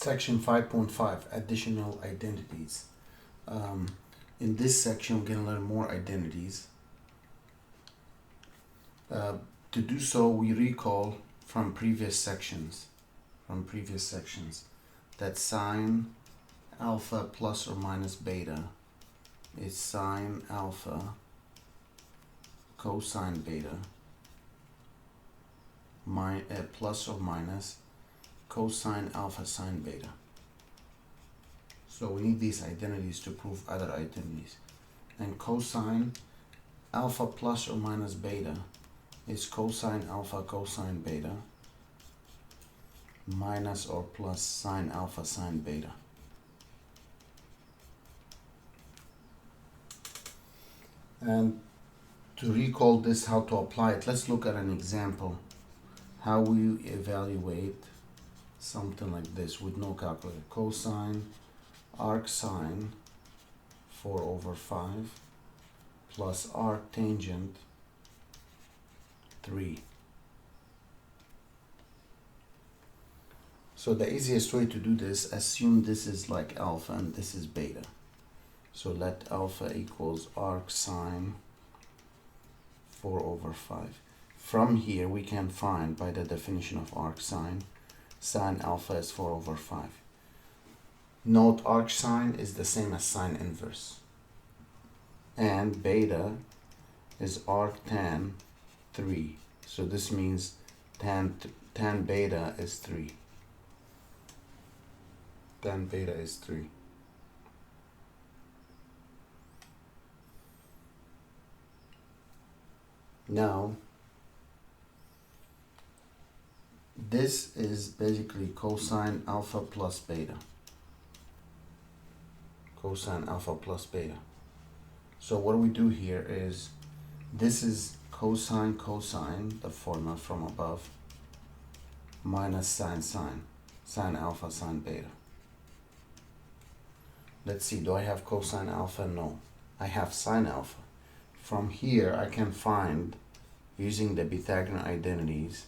Section 5.5, Additional Identities. In this section, we're going to learn more identities. To do so, we recall from previous sections that sine alpha plus or minus beta is sine alpha cosine beta plus or minus cosine alpha sine beta. So we need these identities to prove other identities. And cosine alpha plus or minus beta is cosine alpha cosine beta minus or plus sine alpha sine beta. And to recall this, how to apply it, let's look at an example how we evaluate something like this with no calculator. Cosine arc sine 4/5 plus arc tangent 3. So the easiest way to do this, assume this is like alpha and this is beta. So let alpha equals arc sine 4/5. From here we can find, by the definition of arc sine alpha is 4/5. Note arc sine is the same as sine inverse. And beta is arc tan 3. So this means tan beta is 3. Tan beta is 3. Now, this is basically cosine alpha plus beta. Cosine alpha plus beta. So what we do here is, this is cosine cosine, the formula from above, minus sine alpha sine beta. Let's see, do I have cosine alpha? No. I have sine alpha. From here I can find, using the Pythagorean identities,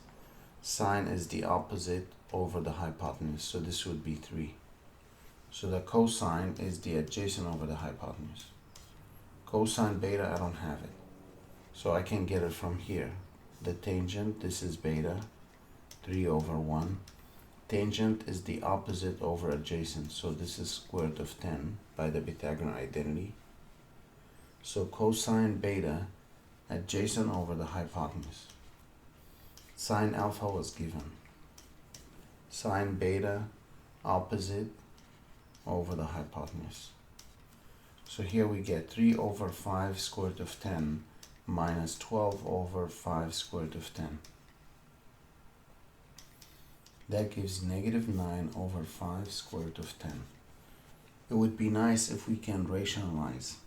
sine is the opposite over the hypotenuse, so this would be 3. So the cosine is the adjacent over the hypotenuse. Cosine beta, I don't have it, so I can get it from here. The tangent, this is beta, 3/1. Tangent is the opposite over adjacent, so this is square root of 10 by the Pythagorean identity. So cosine beta, adjacent over the hypotenuse. Sine alpha was given. Sine beta, opposite over the hypotenuse. So here we get 3/5 square root of 10 minus 12/5 square root of 10. That gives -9/5 square root of 10. It would be nice if we can rationalize.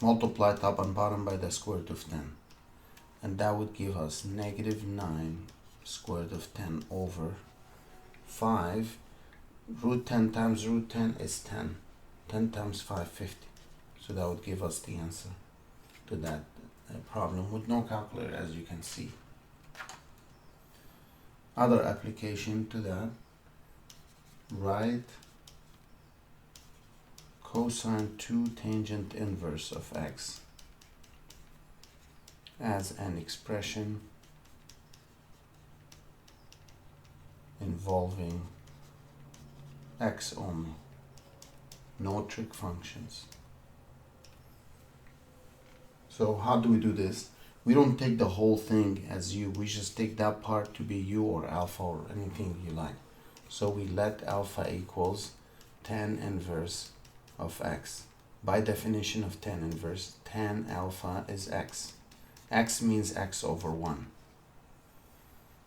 Multiply top and bottom by the square root of 10. And that would give us -9 square root of 10 over 5. Root 10 times root 10 is 10. 10 times 5, 50. So that would give us the answer to that problem with no calculator, as you can see. Other application to that, write cosine 2 tangent inverse of x as an expression involving x only, no trig functions. So how do we do this? We don't take the whole thing as u, we just take that part to be u or alpha or anything you like. So we let alpha equals tan inverse of x. By definition of tan inverse, tan alpha is x. X means x/1.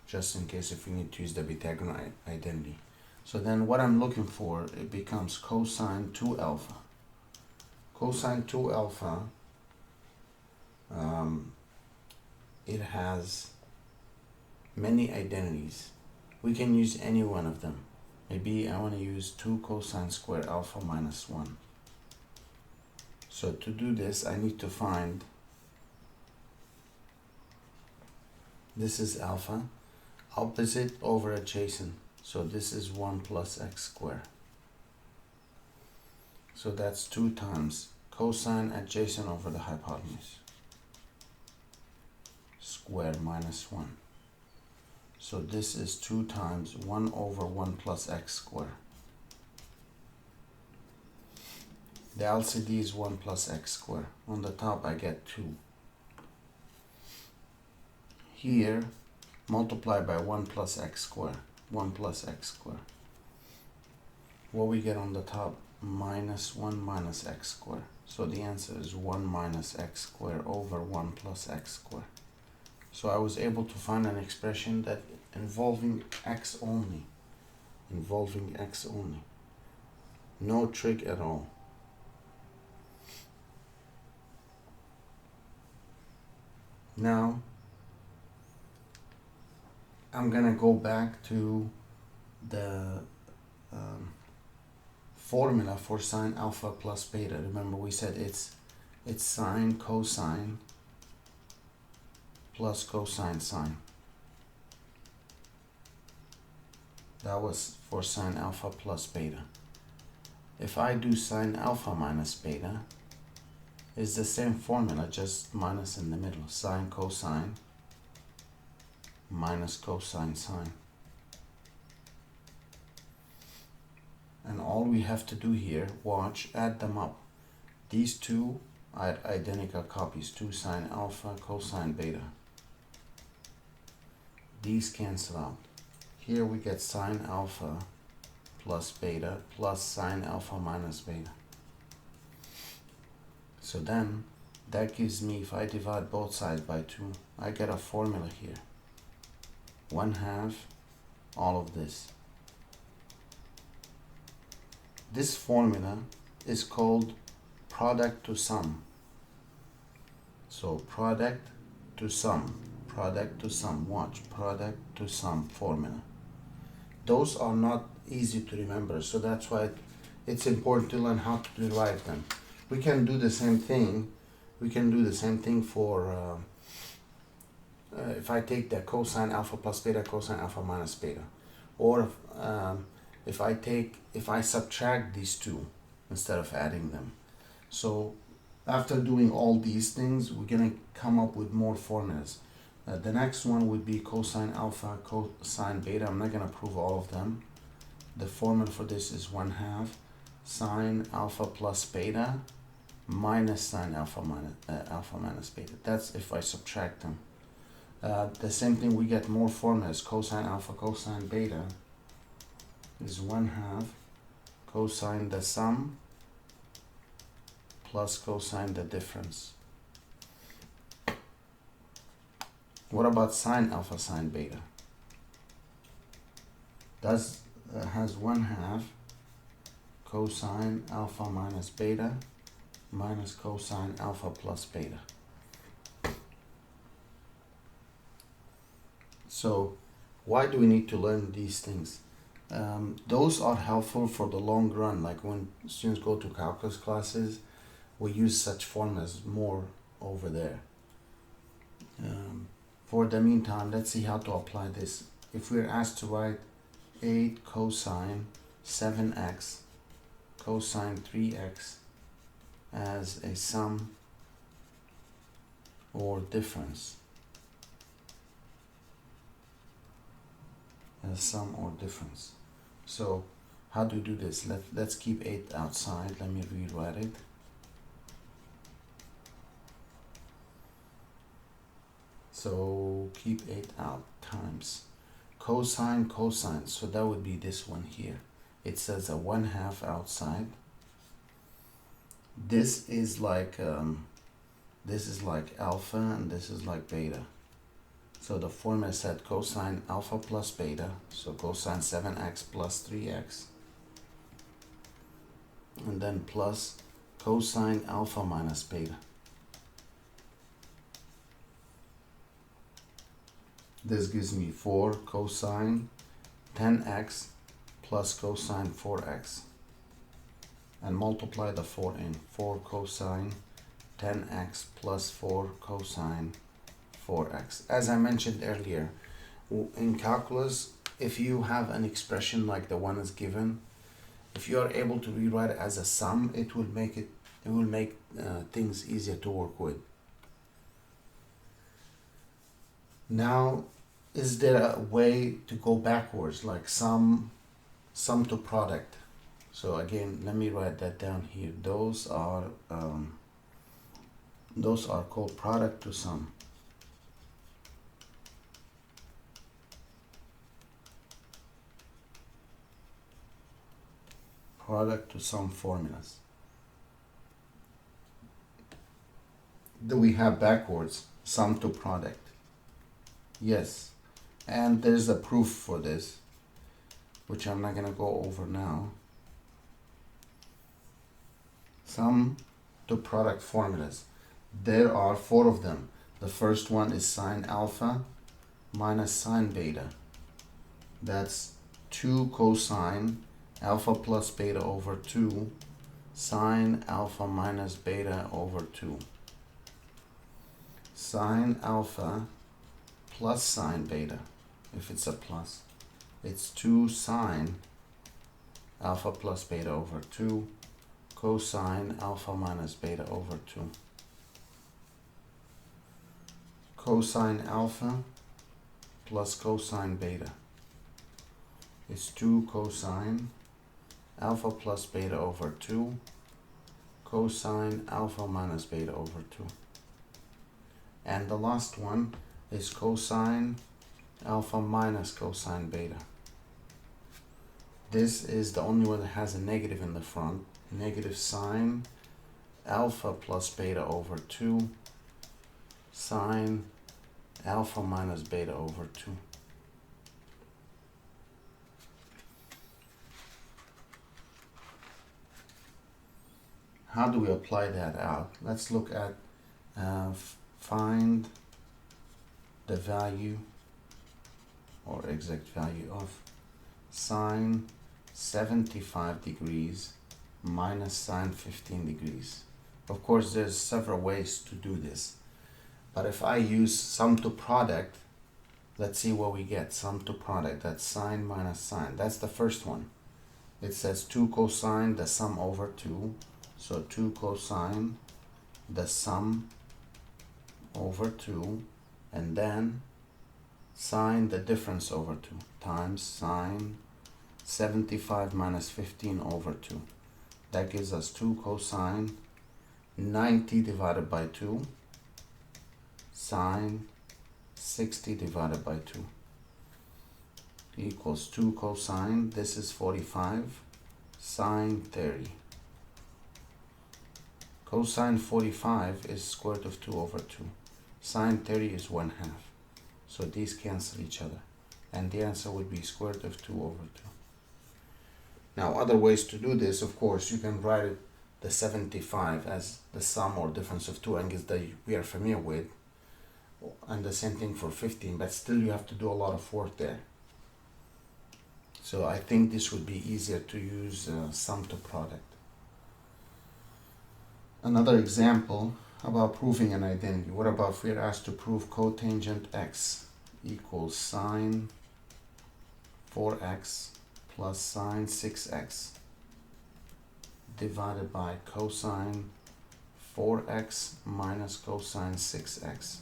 Just in case if you need to use the Pythagorean identity. So then what I'm looking for, it becomes cosine 2 alpha. Cosine 2 alpha, it has many identities. We can use any one of them. Maybe I want to use 2 cosine square alpha minus 1. So to do this, I need to find, this is alpha, opposite over adjacent. So this is 1 plus x squared. So that's 2 times cosine adjacent over the hypotenuse squared minus 1. So this is 2 times 1 over 1 plus x squared. The LCD is 1 plus x squared. On the top I get 2. Here, multiply by 1 plus x squared. 1 plus x squared. What we get on the top? Minus 1 minus x squared. So the answer is 1 minus x squared over 1 plus x squared. So I was able to find an expression that involving x only. Involving x only. No trick at all. Now, I'm gonna go back to the formula for sine alpha plus beta. Remember we said it's sine cosine plus cosine sine. That was for sine alpha plus beta. If I do sine alpha minus beta, it's the same formula, just minus in the middle. Sine cosine minus cosine sine. And all we have to do here, watch, add them up. These two are identical copies, 2 sine alpha cosine beta. These cancel out. Here we get sine alpha plus beta plus sine alpha minus beta. So then that gives me, if I divide both sides by 2, I get a formula here. 1/2 all of this. This formula is called product to sum. So product to sum, watch, product to sum formula. Those are not easy to remember, so that's why it's important to learn how to derive them. We can do the same thing. We can do the same thing for if I take the cosine alpha plus beta, cosine alpha minus beta, or if I subtract these two instead of adding them. So after doing all these things, we're gonna come up with more formulas. The next one would be cosine alpha, cosine beta. I'm not gonna prove all of them. The formula for this is 1/2 sine alpha plus beta minus sine alpha minus beta. That's if I subtract them. The same thing, we get more formulas. Cosine alpha, cosine beta is 1/2 cosine the sum plus cosine the difference. What about sine alpha, sine beta? Has 1/2 cosine alpha minus beta minus cosine alpha plus beta. So why do we need to learn these things? Those are helpful for the long run, like when students go to calculus classes, we use such formulas more over there. For the meantime, let's see how to apply this. If we're asked to write 8 cosine 7x cosine 3x as a sum or difference, So how do we do this? Let's keep 8 outside. Let me rewrite it. So keep 8 out times cosine, so that would be this one here. It says a 1/2 outside. This is like alpha and this is like beta. So the formula said cosine alpha plus beta, so cosine 7x plus 3x, and then plus cosine alpha minus beta. This gives me 4 cosine 10x plus cosine 4x, and multiply the 4 in. 4 cosine 10x plus 4 cosine 4x. As I mentioned earlier, in calculus, if you have an expression like the one is given, if you are able to rewrite it as a sum, it will make things easier to work with. Now, is there a way to go backwards, like sum to product? So again, let me write that down here. Those are called product to sum. Product to sum formulas. Do we have backwards sum to product? Yes, and there's a proof for this, which I'm not going to go over now. Sum to product formulas. There are 4 of them. The first one is sine alpha minus sine beta. That's 2 cosine alpha plus beta over 2 sine alpha minus beta over 2. Sine alpha plus sine beta, if it's a plus, it's 2 sine alpha plus beta over 2 cosine alpha minus beta over 2. Cosine alpha plus cosine beta is 2 cosine alpha plus beta over 2 cosine alpha minus beta over 2. And the last one is cosine alpha minus cosine beta. This is the only one that has a negative in the front. Negative sine alpha plus beta over 2 sine alpha minus beta over 2. How do we apply that out? Let's look at find the value or exact value of sine 75 degrees minus sine 15 degrees. Of course, there's several ways to do this, but if I use sum to product, let's see what we get. Sum to product, that's sine minus sine. That's the first one. It says 2 cosine the sum over 2, so 2 cosine the sum over 2, and then sine the difference over 2 times sine 75 minus 15 over 2. That gives us 2 cosine 90 divided by 2 sine 60 divided by 2 equals 2 cosine, this is 45, sine 30. Cosine 45 is square root of 2 over 2. Sine 30 is 1/2. So these cancel each other. And the answer would be square root of 2 over 2. Now, other ways to do this, of course, you can write it, the 75 as the sum or difference of two angles that we are familiar with. And the same thing for 15, but still you have to do a lot of work there. So I think this would be easier to use sum to product. Another example about proving an identity. What about if we're asked to prove cotangent x equals sine 4x plus sine 6x divided by cosine 4x minus cosine 6x.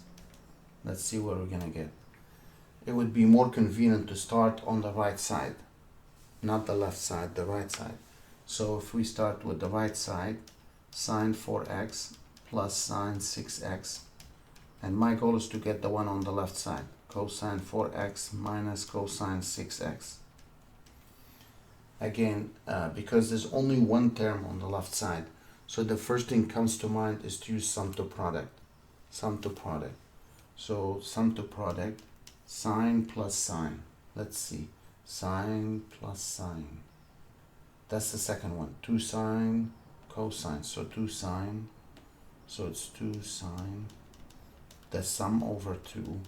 Let's see what we're gonna get. It would be more convenient to start on the right side, not the left side, the right side. So if we start with the right side, sine 4x plus sine 6x, and my goal is to get the one on the left side, cosine 4x minus cosine 6x. Again, because there's only one term on the left side, so the first thing comes to mind is to use sum to product. Sum to product. So sum to product, sine plus sine. Let's see, sine plus sine. That's the second one. 2 sine cosine. So 2 sine. So it's 2 sine. The sum over 2.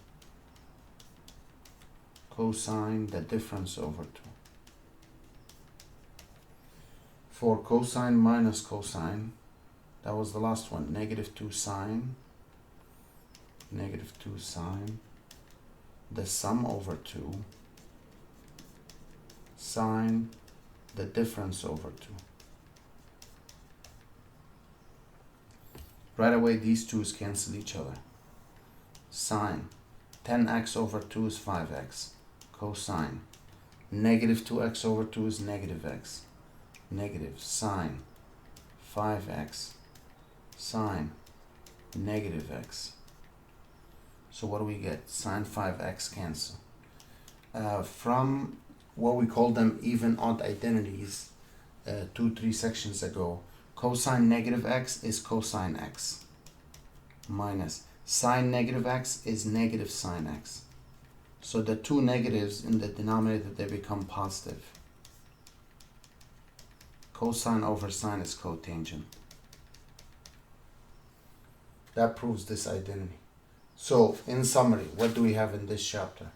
Cosine the difference over 2. For cosine minus cosine, that was the last one. Negative 2 sine. Negative 2 sine. The sum over 2. sine the difference over 2. Right away, these 2's cancel each other. Sine 10x over 2 is 5x. Cosine negative 2x over 2 is negative x. Negative sine 5x sine negative x. So what do we get? Sine 5x cancel. From what we call them even odd identities 2-3 sections ago, cosine negative x is cosine x minus sine negative x is negative sine x. So the two negatives in the denominator, they become positive. Cosine over sine is cotangent. That proves this identity. So in summary, what do we have in this chapter?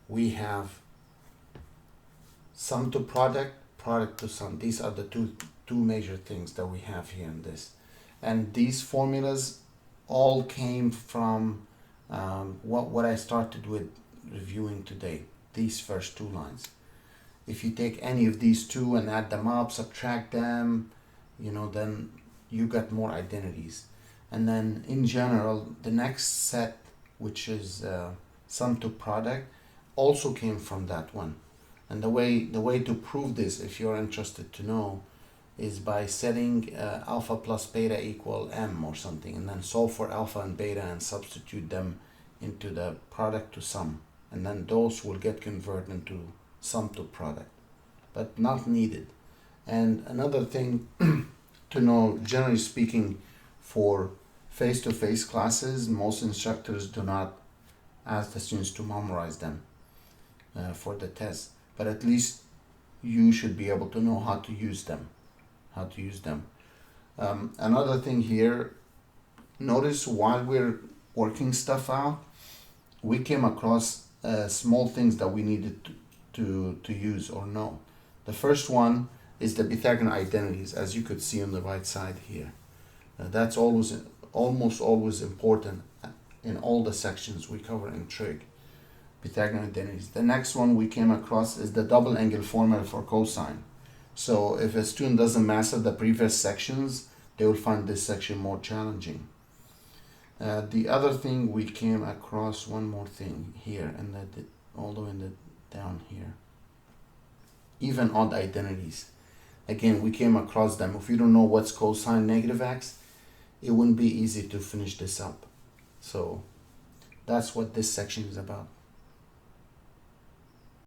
We have sum to product, product to sum. These are the two major things that we have here in this. And these formulas all came from what I started with reviewing today, these first 2 lines. If you take any of these 2 and add them up, subtract them, then you get more identities. And then in general, the next set, which is sum to product, also came from that one. And the way to prove this, if you're interested to know, is by setting alpha plus beta equal m or something, and then solve for alpha and beta and substitute them into the product to sum, and then those will get converted into sum to product, but not needed. And another thing to know, generally speaking, for face-to-face classes, most instructors do not ask the students to memorize them for the test, but at least you should be able to know how to use them. Another thing here, notice while we're working stuff out, we came across small things that we needed to use or know. The first one is the Pythagorean identities, as you could see on the right side here. That's almost always important in all the sections we cover in trig. Pythagorean identities. The next one we came across is the double angle formula for cosine. So if a student doesn't master the previous sections, they will find this section more challenging. The other thing we came across, one more thing here, and all the way down here. Even odd identities. Again, we came across them. If you don't know what's cosine negative x, it wouldn't be easy to finish this up. So that's what this section is about.